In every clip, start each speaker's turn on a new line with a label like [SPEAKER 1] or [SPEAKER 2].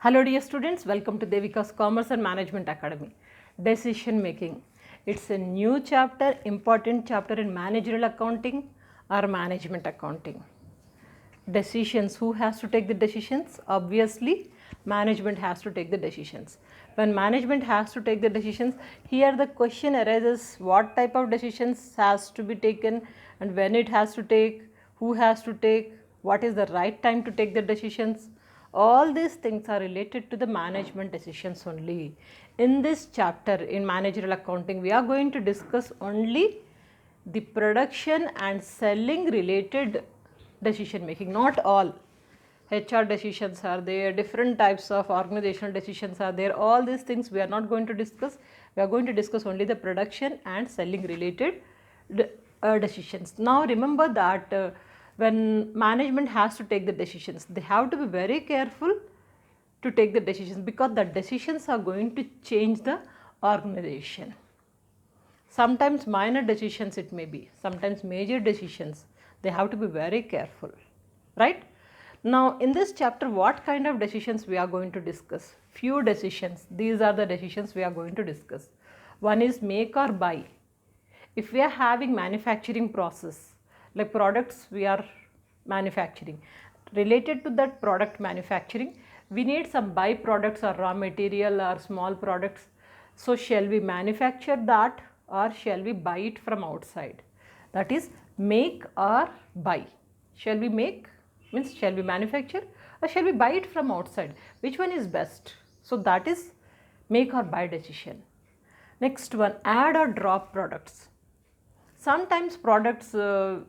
[SPEAKER 1] Hello dear students, welcome to Devika's Commerce and Management Academy. Decision making. It's a new chapter, important chapter in managerial accounting or management accounting. Decisions, who has to take the decisions? Obviously, management has to take the decisions. When management has to take the decisions, here the question arises, what type of decisions has to be taken and when it has to take, who has to take, what is the right time to take the decisions. All these things are related to the management decisions only. In this chapter in managerial accounting, we are going to discuss only the production and selling related decision making, not all. HR decisions are there, different types of organizational decisions are there. All these things we are not going to discuss. We are going to discuss only the production and selling related decisions. Now remember that when management has to take the decisions, they have to be very careful to take the decisions because the decisions are going to change the organization. Sometimes minor decisions it may be, sometimes major decisions. They have to be very careful, right? Now in this chapter, what kind of decisions we are going to discuss? Few decisions. These are the decisions we are going to discuss. One is make or buy. If we are having manufacturing process, like products we are manufacturing, related to that product manufacturing, we need some byproducts or raw material or small products. So shall we manufacture that or shall we buy it from outside? That is make or buy. Shall we make means shall we manufacture or shall we buy it from outside? Which one is best? So that is make or buy decision. Next one, add or drop products. Sometimes products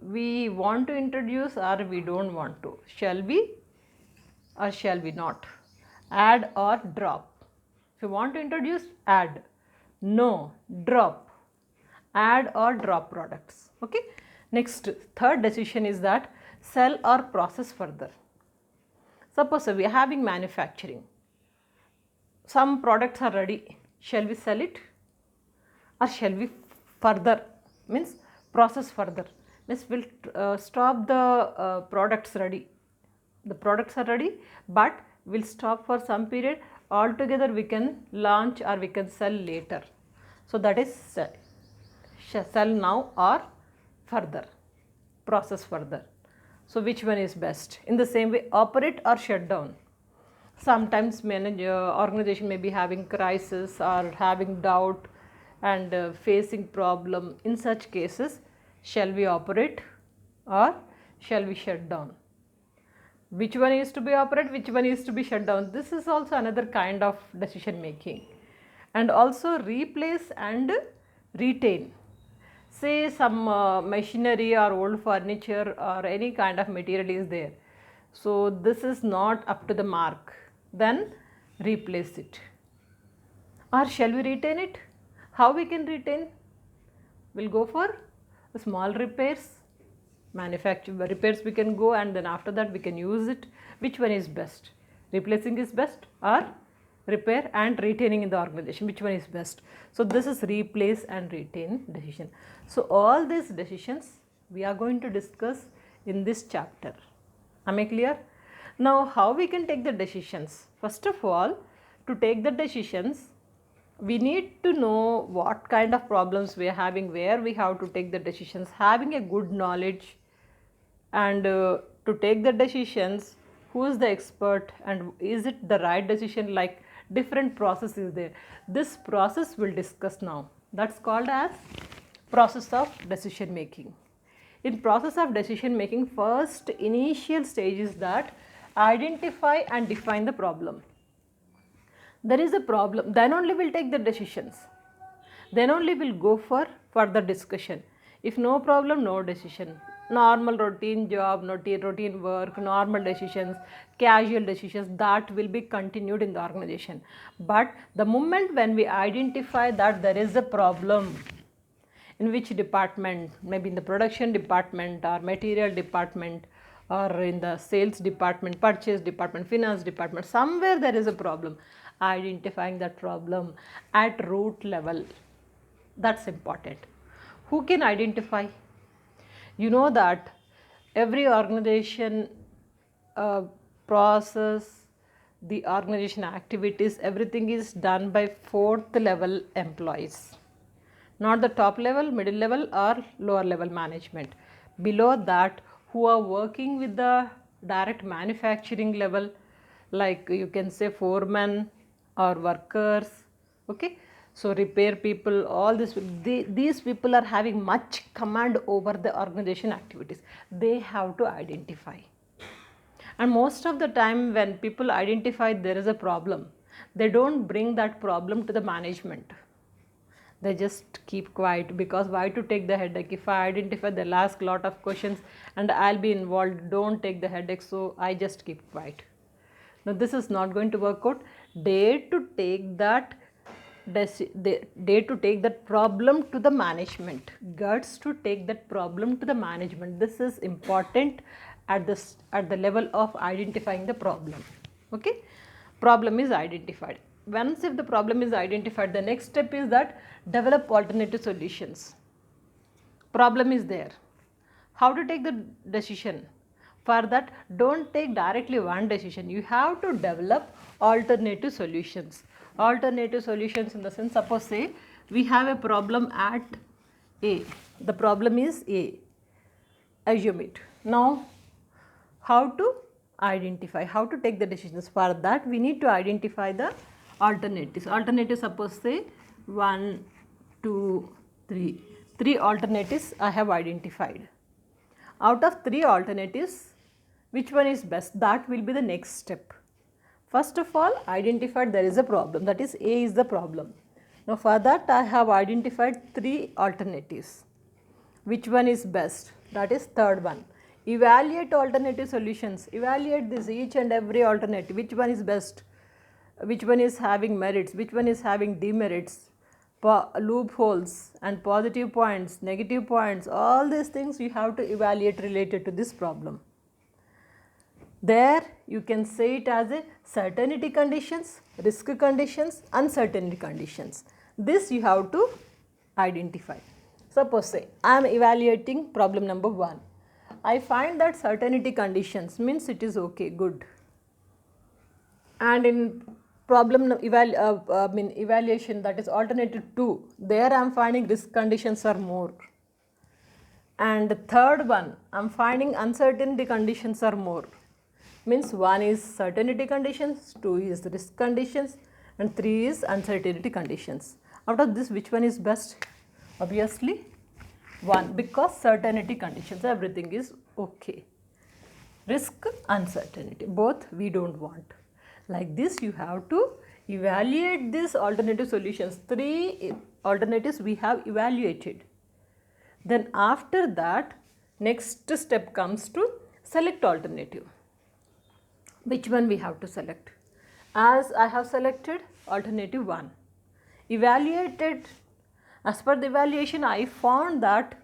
[SPEAKER 1] we want to introduce or we don't want to. Shall we or shall we not? Add or drop. If you want to introduce, add. No, drop. Add or drop products. Okay. Next, third decision is that sell or process further. Suppose we are having manufacturing. Some products are ready. Shall we sell it or shall we further means process further? Means we'll stop the products ready. The products are ready, but we'll stop for some period. Altogether we can launch or we can sell later. So that is sell now or further, process further. So which one is best? In the same way, operate or shut down. Sometimes organization may be having crisis or having doubt and facing problem. In such cases, shall we operate or shall we shut down? Which one is to be operate, which one is to be shut down? This is also another kind of decision making. And also replace and retain. Say some machinery or old furniture or any kind of material is there. So this is not up to the mark. Then replace it. Or shall we retain it? How we can retain? We'll go for small repairs. Manufacture repairs we can go and then after that we can use it. Which one is best? Replacing is best or repair and retaining in the organization? Which one is best? So this is replace and retain decision. So all these decisions we are going to discuss in this chapter. Am I clear? Now how we can take the decisions? First of all, to take the decisions, we need to know what kind of problems we are having, where we have to take the decisions, having a good knowledge and to take the decisions, who is the expert and is it the right decision, like different process is there. This process we'll discuss now. That's called as process of decision making. In process of decision making, first initial stage is that identify and define the problem. There is a problem, then only we'll take the decisions. Then only we'll go for further discussion. If no problem, no decision. Normal routine job, routine work, normal decisions, casual decisions, that will be continued in the organization. But the moment when we identify that there is a problem, in which department, maybe in the production department or material department or in the sales department, purchase department, finance department, somewhere there is a problem. Identifying that problem at root level, that's important. Who can identify? You know that every organization process, the organization activities, everything is done by 4th level employees. Not the top level, middle level or lower level management. Below that, who are working with the direct manufacturing level, like you can say foremen or workers, okay. So repair people, all this, these people are having much command over the organization activities. They have to identify. And most of the time when people identify there is a problem, they don't bring that problem to the management. They just keep quiet, because why to take the headache? If I identify, they'll ask a lot of questions and I'll be involved. Don't take the headache, so I just keep quiet. Now this is not going to work out. Dare to take that problem to the management. Guts to take that problem to the management. This is important at the level of identifying the problem. Okay, problem is identified. Once if the problem is identified, the next step is that develop alternative solutions. Problem is there. How to take the decision? For that, don't take directly one decision. You have to develop alternative solutions. Alternative solutions in the sense, suppose say we have a problem at A. The problem is A. Assume it. Now, how to identify, how to take the decisions? For that, we need to identify the alternatives. Alternatives, suppose say 1, 2, 3. 3 alternatives I have identified. Out of 3 alternatives, which one is best? That will be the next step. First of all, identified there is a problem, that is A is the problem. Now for that I have identified 3 alternatives. Which one is best? That is third one. Evaluate alternative solutions. Evaluate this each and every alternative. Which one is best? Which one is having merits? Which one is having demerits? Loopholes and positive points, negative points, all these things you have to evaluate related to this problem. There you can say it as a certainty conditions, risk conditions, uncertainty conditions. This you have to identify. Suppose say I am evaluating problem number 1. I find that certainty conditions means it is okay, good. And in problem evaluation, that is alternative 2, there I am finding risk conditions are more. And the third one, I am finding uncertainty conditions are more. Means 1 is certainty conditions, 2 is risk conditions and 3 is uncertainty conditions. Out of this, which one is best? Obviously 1, because certainty conditions, everything is okay. Risk, uncertainty, both we don't want. Like this you have to evaluate these alternative solutions. 3 alternatives we have evaluated. Then after that, next step comes to select alternative. Which one we have to select? As I have selected alternative 1. Evaluated, as per the evaluation I found that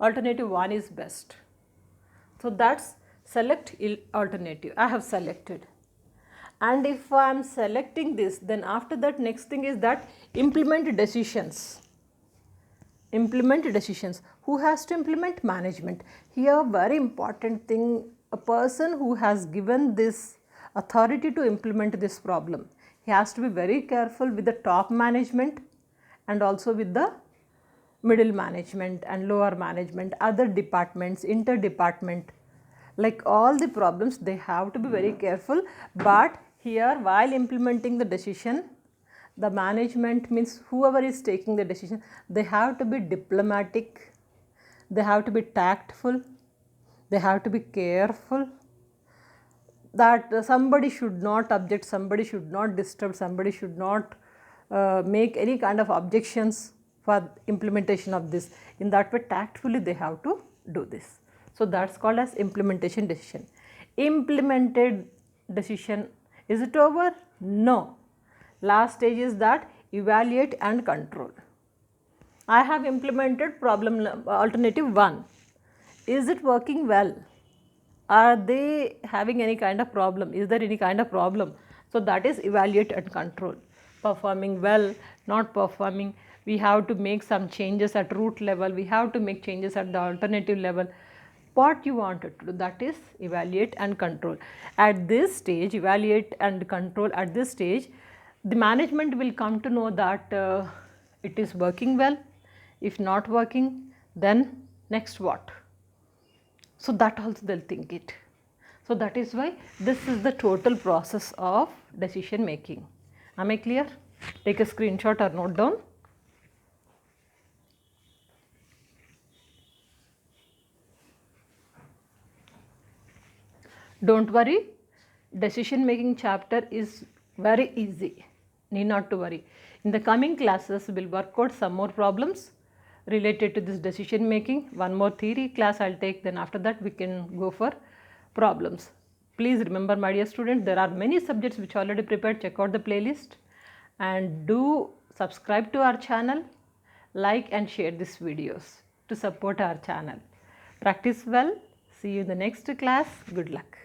[SPEAKER 1] alternative 1 is best. So that's select alternative. I have selected. And if I am selecting this, then after that next thing is that implement decisions. Implement decisions. Who has to implement? Management. Here very important thing, a person who has given this authority to implement this problem, he has to be very careful with the top management and also with the middle management and lower management, other departments, interdepartment, like all the problems they have to be very careful. But here while implementing the decision, the management means whoever is taking the decision, they have to be diplomatic, they have to be tactful, they have to be careful, that somebody should not object, somebody should not disturb, somebody should not make any kind of objections for implementation of this. In that way tactfully they have to do this. So that's called as implementation decision. Implemented decision, is it over? No. Last stage is that evaluate and control. I have implemented problem alternative 1. Is it working well? Are they having any kind of problem? Is there any kind of problem? So that is evaluate and control. Performing well, not performing, we have to make some changes at root level, we have to make changes at the alternative level. what you wanted to do, that is evaluate and control. At this stage, evaluate and control, at this stage the management will come to know that it is working well. If not working, then next what? So that also they will think it. So that is why this is the total process of decision making. Am I clear? Take a screenshot or note down. Don't worry, decision making chapter is very easy, need not to worry. In the coming classes we will work out some more problems related to this decision making. One more theory class I will take, then after that we can go for problems. Please remember, my dear student, there are many subjects which already prepared. Check out the playlist and do subscribe to our channel, like and share these videos to support our channel. Practice well. See you in the next class. Good luck.